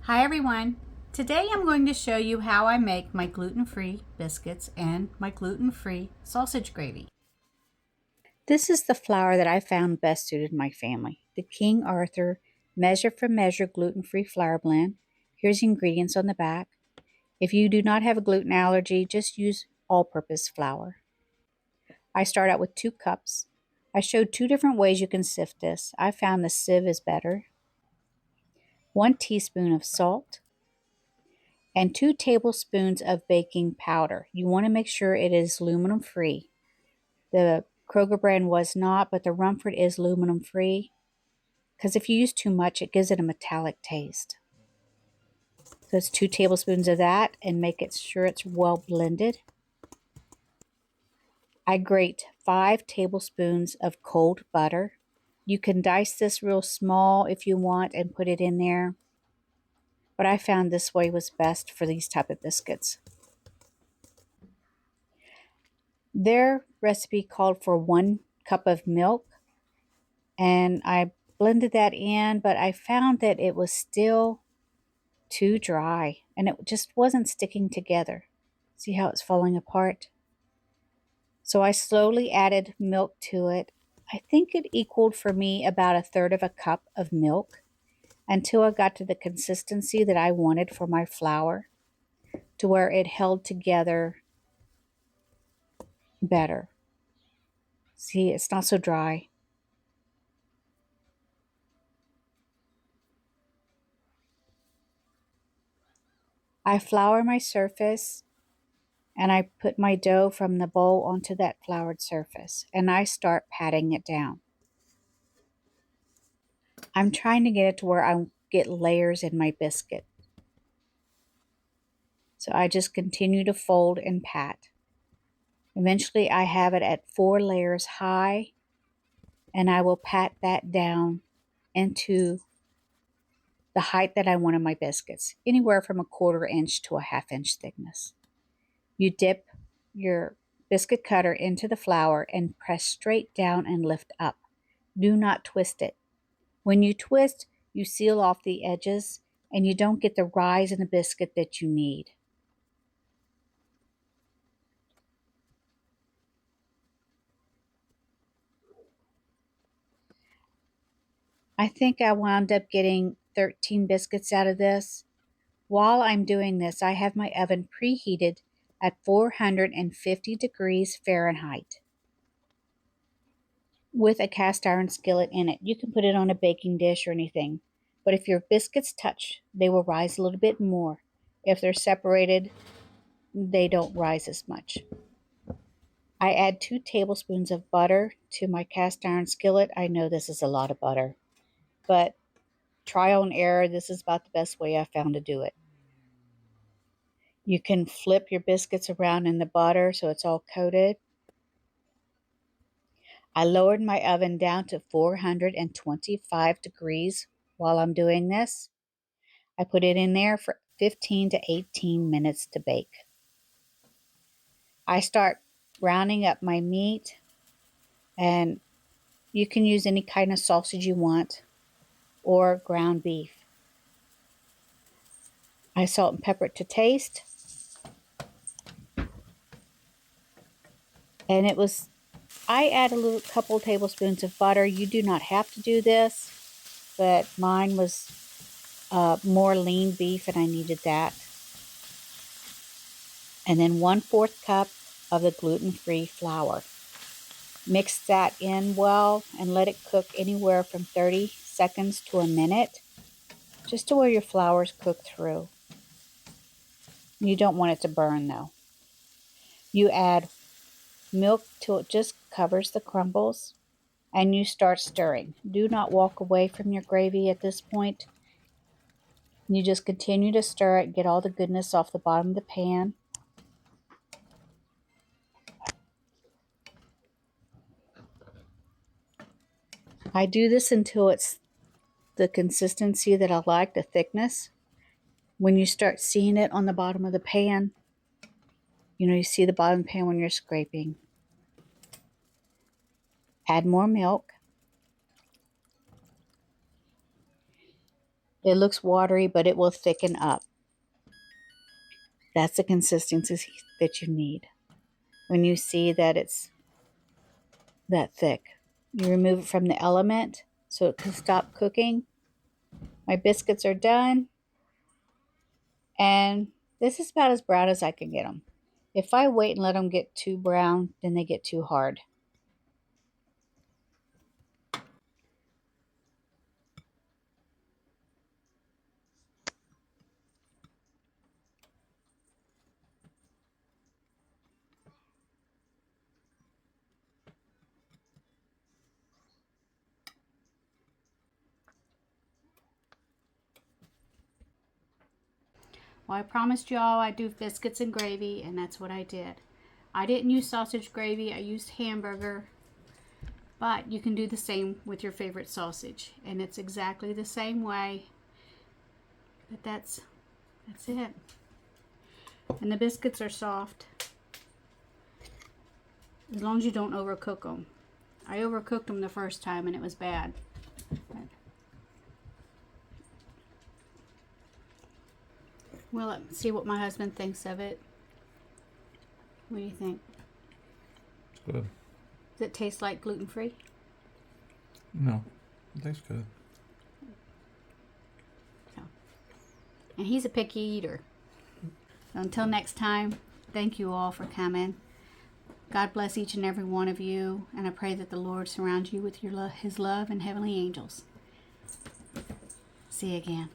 Hi everyone! Today I'm going to show you how I make my gluten-free biscuits and my gluten-free sausage gravy. This is the flour that I found best suited my family. The King Arthur Measure for Measure gluten-free flour blend. Here's the ingredients on the back. If you do not have a gluten allergy, just use all-purpose flour. I start out with 2 cups. I showed 2 different ways you can sift this. I found the sieve is better. 1 teaspoon of salt, and 2 tablespoons of baking powder. You want to make sure it is aluminum free. The Kroger brand was not, but the Rumford is aluminum free because if you use too much, it gives it a metallic taste. So it's 2 tablespoons of that and make it sure it's well blended. I grate 5 tablespoons of cold butter. You can dice this real small if you want and put it in there, but I found this way was best for these type of biscuits. Their recipe called for 1 cup of milk, and I blended that in, but I found that it was still too dry and it just wasn't sticking together. See how it's falling apart? So I slowly added milk to it. I think it equaled for me about 1/3 of a cup of milk until I got to the consistency that I wanted for my flour, to where it held together better. See, it's not so dry. I flour my surface and I put my dough from the bowl onto that floured surface and I start patting it down. I'm trying to get it to where I get layers in my biscuit. So I just continue to fold and pat. Eventually I have it at 4 layers high and I will pat that down into the height that I want in my biscuits, anywhere from 1/4 inch to 1/2 inch thickness. You dip your biscuit cutter into the flour and press straight down and lift up. Do not twist it. When you twist, you seal off the edges and you don't get the rise in the biscuit that you need. I think I wound up getting 13 biscuits out of this. While I'm doing this, I have my oven preheated at 450 degrees Fahrenheit with a cast iron skillet in it. You can put it on a baking dish or anything. But if your biscuits touch, they will rise a little bit more. If they're separated, they don't rise as much. I add 2 tablespoons of butter to my cast iron skillet. I know this is a lot of butter, but trial and error, this is about the best way I found to do it. You can flip your biscuits around in the butter so it's all coated. I lowered my oven down to 425 degrees while I'm doing this. I put it in there for 15 to 18 minutes to bake. I start browning up my meat, and you can use any kind of sausage you want or ground beef. I salt and pepper it to taste. And I add a little couple tablespoons of butter. You do not have to do this, but mine was more lean beef and I needed that. And then 1/4 cup of the gluten-free flour. Mix that in well and let it cook anywhere from 30 seconds to a minute, just to where your flour's cooked through. You don't want it to burn though. You add milk till it just covers the crumbles and you start stirring. Do not walk away from your gravy at this point. You just continue to stir it, get all the goodness off the bottom of the pan. I do this until it's the consistency that I like, the thickness. When you start seeing it on the bottom of the pan, you see the bottom of the pan when you're scraping. Add more milk. It looks watery, but it will thicken up. That's the consistency that you need. When you see that it's that thick, you remove it from the element so it can stop cooking. My biscuits are done, and this is about as brown as I can get them. If I wait and let them get too brown, then they get too hard. Well, I promised y'all I'd do biscuits and gravy, and that's what I did. I didn't use sausage gravy, I used hamburger, but you can do the same with your favorite sausage, and it's exactly the same way. But that's it. And the biscuits are soft, as long as you don't overcook them. I overcooked them the first time, and it was bad. Well, let's see what my husband thinks of it. What do you think? It's good. Does it taste like gluten-free? No, it tastes good. So, and he's a picky eater. So until next time, thank you all for coming. God bless each and every one of you, and I pray that the Lord surrounds you with His love and heavenly angels. See you again.